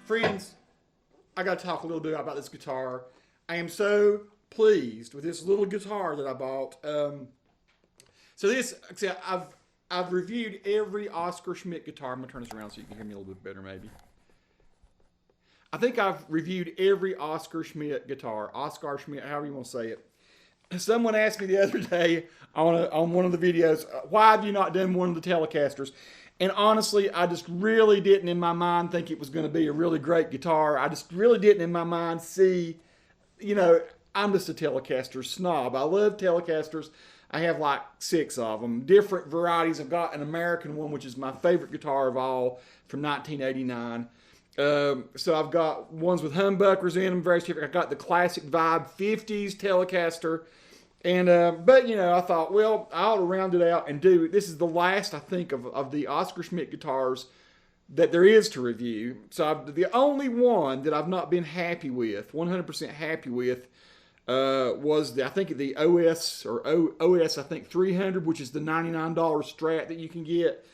Friends, I got to talk a little bit about this guitar. I am so pleased with this little guitar that I bought. So this, I've reviewed every Oscar Schmidt guitar. I'm gonna turn this around so you can hear me a little bit better, maybe. I think I've reviewed every Oscar Schmidt guitar, Oscar Schmidt, however you want to say it. Someone asked me the other day on one of the videos, why have you not done one of the Telecasters? And honestly, I just really didn't in my mind think it was going to be a really great guitar. I just really didn't in my mind see, you know, I'm just a Telecaster snob. I love Telecasters. I have like 6 of them, different varieties. I've got an American one, which is my favorite guitar of all, from 1989. So I've got ones with humbuckers in them, very different. I've got the classic Vibe 50s Telecaster. And, but, you know, I thought, well, I ought to round it out and do, this is the last, I think, of the Oscar Schmidt guitars that there is to review. So the only one that I've not been happy with, 100% happy with, was I think the OS, I think 300, which is the $99 Strat that you can get.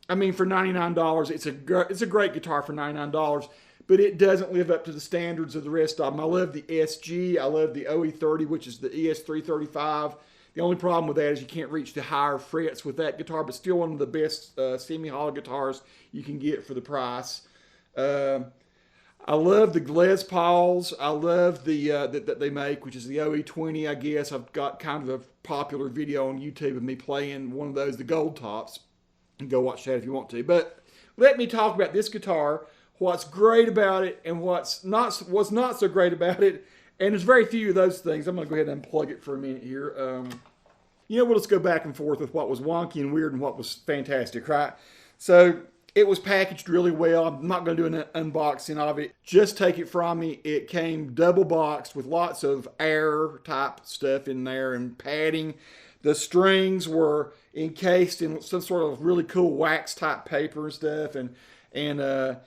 I mean, for $99, it's a great guitar for $99, but it doesn't live up to the standards of the rest of them. I love the SG, I love the OE30, which is the ES335. The only problem with that is you can't reach the higher frets with that guitar, but still one of the best semi-hollow guitars you can get for the price. I love the Les Pauls. I love the that they make, which is the OE20, I guess. I've got kind of a popular video on YouTube of me playing one of those, the gold tops. And go watch that if you want to. But let me talk about this guitar, what's great about it and what's not so great about it. And there's very few of those things. I'm going to go ahead and unplug it for a minute here. We'll just go back and forth with what was wonky and weird and what was fantastic, right? So it was packaged really well. I'm not going to do an unboxing of it. Just take it from me. It came double boxed with lots of air type stuff in there and padding. The strings were encased in some sort of really cool wax type paper and stuff, and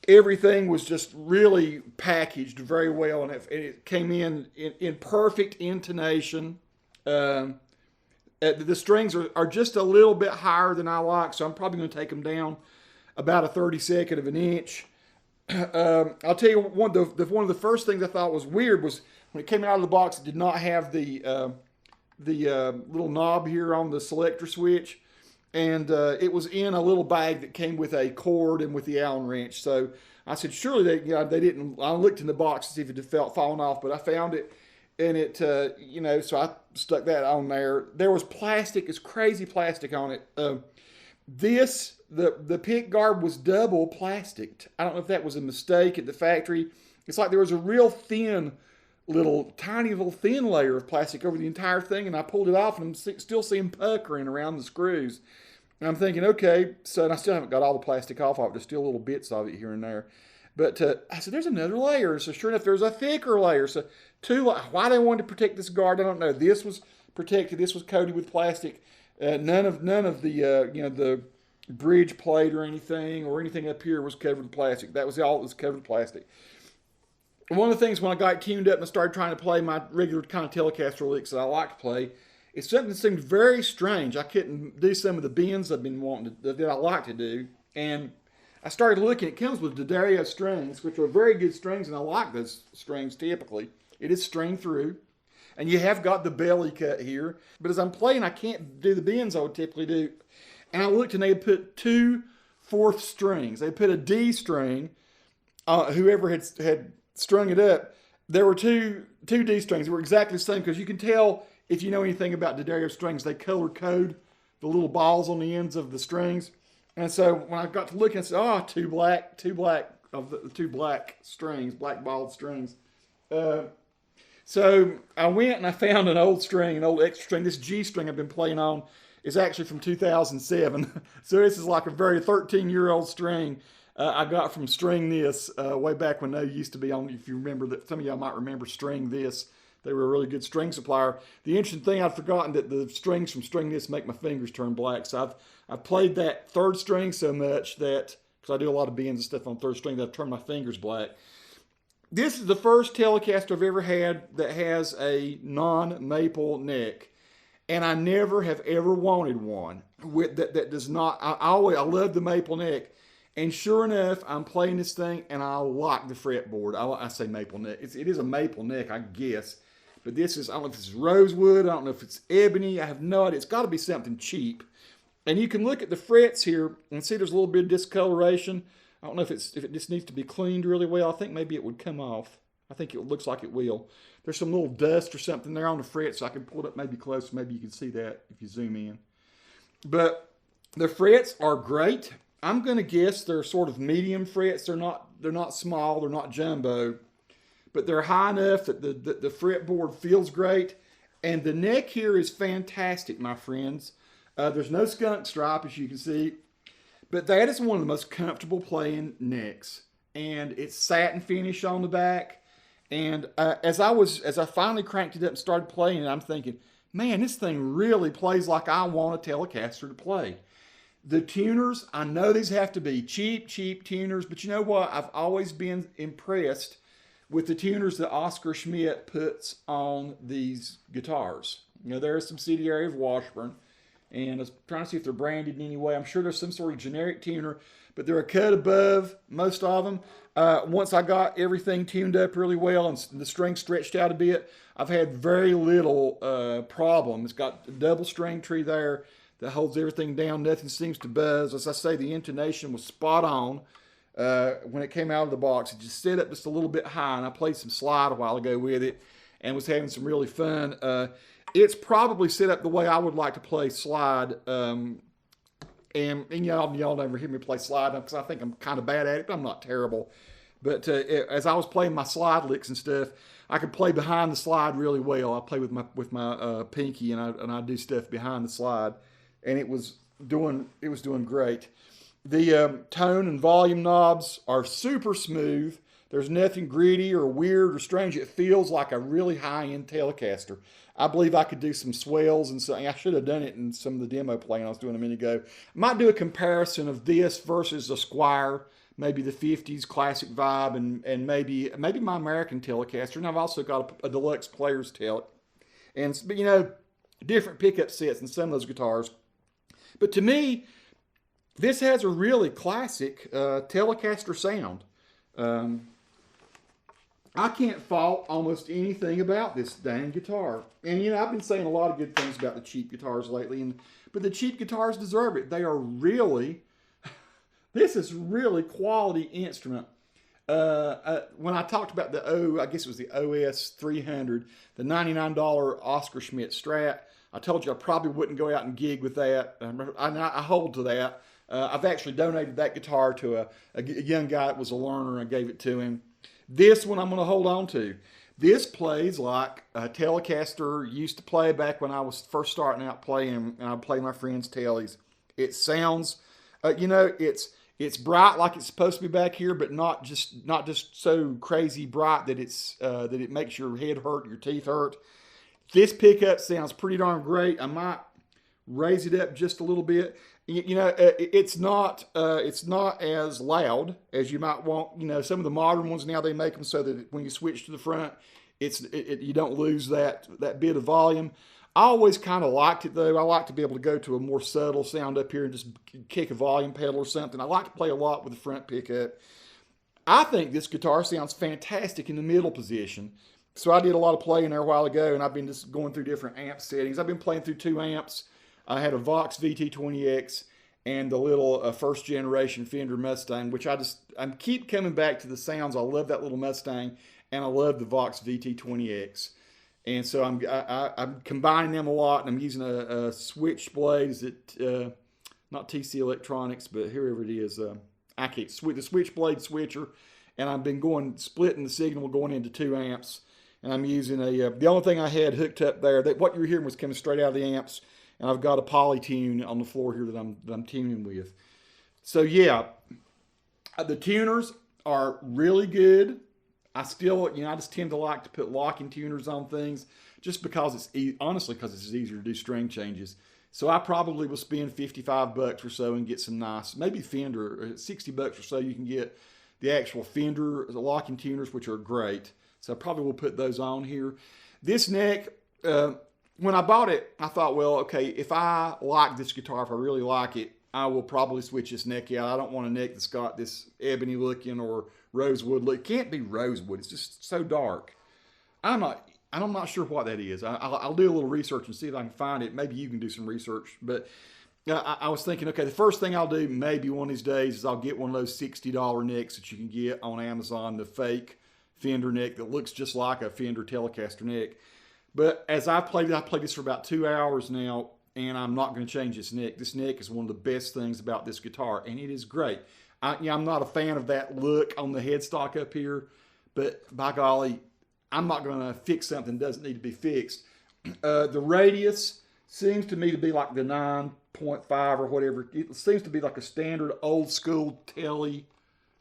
everything was just really packaged very well, and it came in perfect intonation. The strings are just a little bit higher than I like, so I'm probably going to take them down about a 32nd of an inch. I'll tell you, one of the first things I thought was weird was when it came out of the box, it did not have the little knob here on the selector switch, and it was in a little bag that came with a cord and with the Allen wrench. So I said, surely they didn't. I looked in the box to see if it had fallen off, but I found it, and it so I stuck that on there. There was plastic, it's crazy plastic on it. The pick guard was double plastic. I don't know if that was a mistake at the factory. It's like there was a real thin tiny little thin layer of plastic over the entire thing, and I pulled it off, and I'm still seeing puckering around the screws. And I'm thinking, okay, so and I still haven't got all the plastic off of it. There's still little bits of it here and there. But I said, there's another layer. So sure enough, there's a thicker layer. So why they wanted to protect this guard, I don't know. This was protected. This was coated with plastic. None of the the bridge plate or anything up here was covered with plastic. That was all that was covered with plastic. One of the things when I got tuned up and started trying to play my regular kind of Telecaster licks that I like to play, it's something that seemed very strange. I couldn't do some of the bends I've been wanting that I like to do. And I started looking. It comes with D'Addario strings, which are very good strings, and I like those strings typically. It is string through. And you have got the belly cut here. But as I'm playing, I can't do the bends I would typically do. And I looked, and they had put 2 4th strings. They put a D string. Whoever had strung it up, there were two D strings. They were exactly the same, because you can tell if you know anything about D'Addario strings, they color code the little balls on the ends of the strings. And so when I got to looking, I said, two black strings, black balled strings. So I went and I found an old string, an old extra string. This G string I've been playing on is actually from 2007. So this is like a very 13-year-old string I got from String This way back when they used to be on. If you remember that, some of y'all might remember String This. They were a really good string supplier. The interesting thing, I'd forgotten that the strings from String This make my fingers turn black. So I've played that 3rd string so much that, because I do a lot of bends and stuff on 3rd string, that I've turned my fingers black. This is the first Telecaster I've ever had that has a non-maple neck. And I never have ever wanted one that does not. I love the maple neck. And sure enough, I'm playing this thing, and I like the fretboard. I say maple neck. It is a maple neck, I guess. But this is, I don't know if it's rosewood. I don't know if it's ebony. I have no idea. It's got to be something cheap. And you can look at the frets here and see there's a little bit of discoloration. I don't know if it just needs to be cleaned really well. I think maybe it would come off. I think it looks like it will. There's some little dust or something there on the fret, so I can pull it up maybe close. Maybe you can see that if you zoom in. But the frets are great. I'm going to guess they're sort of medium frets. They're not small. They're not jumbo. But they're high enough that the fretboard feels great. And the neck here is fantastic, my friends. There's no skunk stripe, as you can see. But that is one of the most comfortable playing necks. And it's satin finish on the back. And as I finally cranked it up and started playing it, I'm thinking, man, this thing really plays like I want a Telecaster to play. The tuners, I know these have to be cheap tuners, but you know what? I've always been impressed with the tuners that Oscar Schmidt puts on these guitars. You know, they're a subsidiary of Washburn, and I was trying to see if they're branded in any way. I'm sure there's some sort of generic tuner, but they're a cut above most of them. Once I got everything tuned up really well and the string stretched out a bit, I've had very little problem. It's got a double string tree there that holds everything down. Nothing seems to buzz. As I say, the intonation was spot on when it came out of the box. It just set up just a little bit high, and I played some slide a while ago with it and was having some really fun. It's probably set up the way I would like to play slide. And And y'all never hear me play slide because I think I'm kind of bad at it, but I'm not terrible. But as I was playing my slide licks and stuff, I could play behind the slide really well. I play with my pinky, and I do stuff behind the slide, and it was doing great. The tone and volume knobs are super smooth. There's nothing gritty or weird or strange. It feels like a really high-end Telecaster. I believe I could do some swells and something. I should have done it in some of the demo playing I was doing a minute ago. I might do a comparison of this versus a Squire, maybe the 50s classic vibe, and maybe my American Telecaster. And I've also got a deluxe player's Tele. But different pickup sets in some of those guitars. But to me, this has a really classic Telecaster sound. I can't fault almost anything about this dang guitar. And I've been saying a lot of good things about the cheap guitars lately, but the cheap guitars deserve it. They are really, this is really quality instrument. When I talked about I guess it was the OS 300, the $99 Oscar Schmidt Strat, I told you I probably wouldn't go out and gig with that. I hold to that. I've actually donated that guitar to a young guy that was a learner, and gave it to him. This one I'm going to hold on to. This plays like a Telecaster used to play back when I was first starting out playing, and I'd play my friends' Tellies. It sounds, it's bright like it's supposed to be back here, but not just so crazy bright that it makes your head hurt, your teeth hurt. This pickup sounds pretty darn great. I might raise it up just a little bit. It's not as loud as you might want. Some of the modern ones now, they make them so that when you switch to the front, you don't lose that bit of volume. I always kind of liked it though. I like to be able to go to a more subtle sound up here and just kick a volume pedal or something. I like to play a lot with the front pickup. I think this guitar sounds fantastic in the middle position. So I did a lot of playing there a while ago, and I've been just going through different amp settings. I've been playing through 2 amps. I had a Vox VT20X and the little first generation Fender Mustang, which I keep coming back to the sounds. I love that little Mustang, and I love the Vox VT20X. And so I'm combining them a lot, and I'm using a Switchblade. Not TC Electronics, but whoever it is, the Switchblade switcher, and I've been splitting the signal going into 2 amps. And I'm using the only thing I had hooked up there, what you were hearing was coming straight out of the amps, and I've got a Polytune on the floor here that I'm tuning with. So yeah, the tuners are really good. I just tend to like to put locking tuners on things just because honestly because it's easier to do string changes. So I probably will spend $55 or so and get some nice, maybe Fender, $60 or so. You can get the actual Fender locking tuners, which are great. So I probably will put those on here. This neck, when I bought it, I thought, well, okay, if I like this guitar, if I really like it, I will probably switch this neck out. I don't want a neck that's got this ebony looking or rosewood look. It can't be rosewood. It's just so dark. I'm not sure what that is. I'll do a little research and see if I can find it. Maybe you can do some research. But I was thinking, okay, the first thing I'll do maybe one of these days is I'll get one of those $60 necks that you can get on Amazon, the fake Fender neck that looks just like a Fender Telecaster neck. But as I played this for about 2 hours now, and I'm not going to change this neck. This neck is one of the best things about this guitar, and it is great. I'm not a fan of that look on the headstock up here, but by golly, I'm not going to fix something that doesn't need to be fixed. The radius seems to me to be like the 9.5 or whatever. It seems to be like a standard old school Tele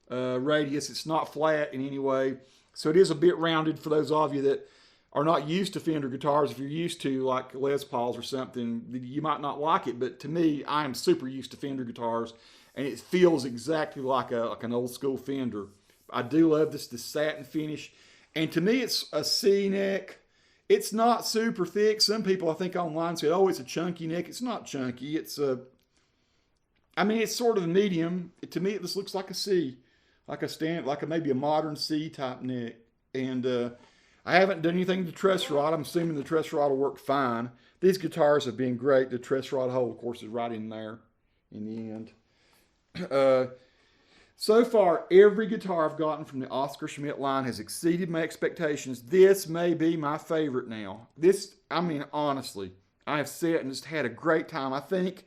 radius. It's not flat in any way. So it is a bit rounded for those of you that are not used to Fender guitars. If you're used to like Les Pauls or something, you might not like it. But to me, I am super used to Fender guitars, and it feels exactly like an old school Fender. I do love this satin finish. And to me, it's a C neck. It's not super thick. Some people I think online say, oh, it's a chunky neck. It's not chunky. It's sort of medium. To me, it just looks like a C, like maybe a modern C type neck. And I haven't done anything to the truss rod. I'm assuming the truss rod will work fine. These guitars have been great. The truss rod hole, of course, is right in there in the end. So far, every guitar I've gotten from the Oscar Schmidt line has exceeded my expectations. This may be my favorite now. Honestly, I have sat and just had a great time. I think,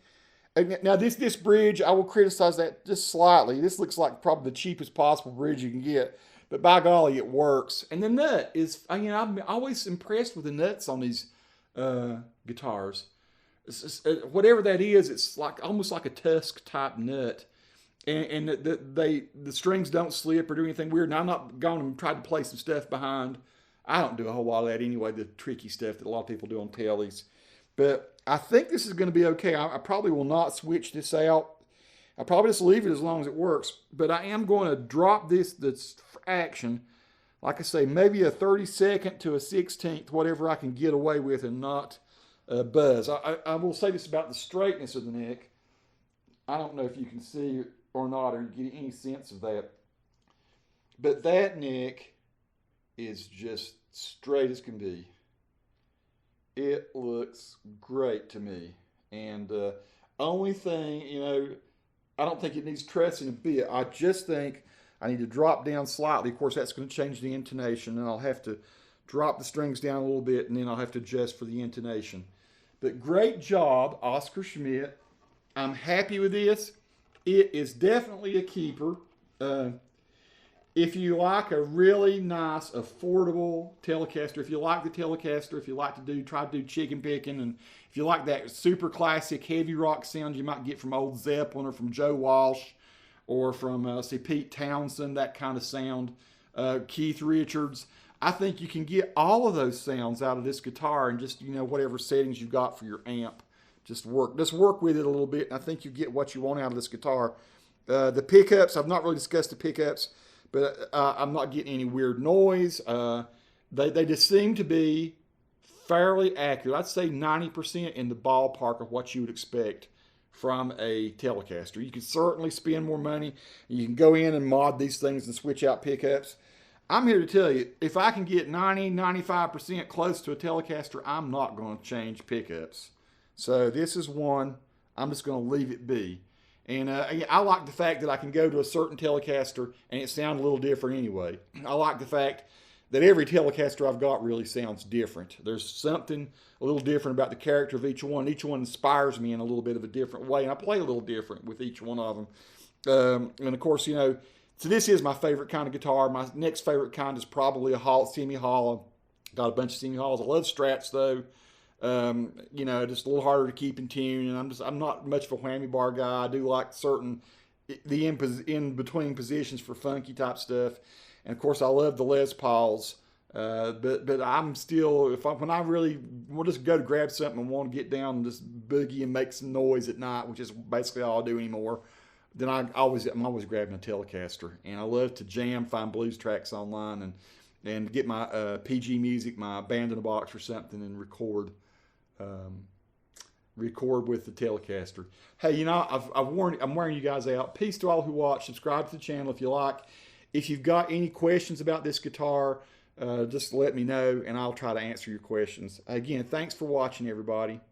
Now this bridge, I will criticize that just slightly. This looks like probably the cheapest possible bridge you can get, but by golly, it works. And the nut is, I'm always impressed with the nuts on these guitars. Whatever that is, it's like almost like a tusk type nut, and the strings don't slip or do anything weird. And I'm not going and try to play some stuff behind. I don't do a whole lot of that anyway. The tricky stuff that a lot of people do on tellies. But I think this is going to be okay. I probably will not switch this out. I'll probably just leave it as long as it works. But I am going to drop this action, like I say, maybe a 32nd to a 16th, whatever I can get away with and not buzz. I will say this about the straightness of the neck. I don't know if you can see or not, or get any sense of that. But that neck is just straight as can be. It looks great to me. And only thing, I don't think it needs trussing a bit. I just think I need to drop down slightly. Of course, that's going to change the intonation, and I'll have to drop the strings down a little bit, and then I'll have to adjust for the intonation. But great job, Oscar Schmidt. I'm happy with this. It is definitely a keeper. If you like a really nice, affordable Telecaster, if you like the Telecaster, if you like to try to do chicken picking, and if you like that super classic heavy rock sound you might get from old Zeppelin or from Joe Walsh or from, say, Pete Townsend, that kind of sound, Keith Richards, I think you can get all of those sounds out of this guitar and just, whatever settings you've got for your amp. Just work with it a little bit, and I think you get what you want out of this guitar. The pickups, I've not really discussed the pickups, but I'm not getting any weird noise. They just seem to be fairly accurate. I'd say 90% in the ballpark of what you would expect from a Telecaster. You can certainly spend more money. You can go in and mod these things and switch out pickups. I'm here to tell you, if I can get 90-95% close to a Telecaster, I'm not going to change pickups. So this is one, I'm just going to leave it be. And I like the fact that I can go to a certain Telecaster and it sounds a little different anyway. I like the fact that every Telecaster I've got really sounds different. There's something a little different about the character of each one. Each one inspires me in a little bit of a different way, and I play a little different with each one of them. And of course, so this is my favorite kind of guitar. My next favorite kind is probably a semi-hollow. Got a bunch of semi-hollows. I love Strats though. Just a little harder to keep in tune, and I'm not much of a whammy bar guy. I do like the in between positions for funky type stuff, and of course I love the Les Pauls. But I'm still, when I really will just go to grab something and want to get down and just boogie and make some noise at night, which is basically all I do anymore, then I'm always grabbing a Telecaster, and I love to find blues tracks online and get my PG music, my band in a box or something, and record with the Telecaster. Hey, I'm wearing you guys out. Peace to all who watch. Subscribe to the channel if you like. If you've got any questions about this guitar, just let me know, and I'll try to answer your questions. Again, thanks for watching, everybody.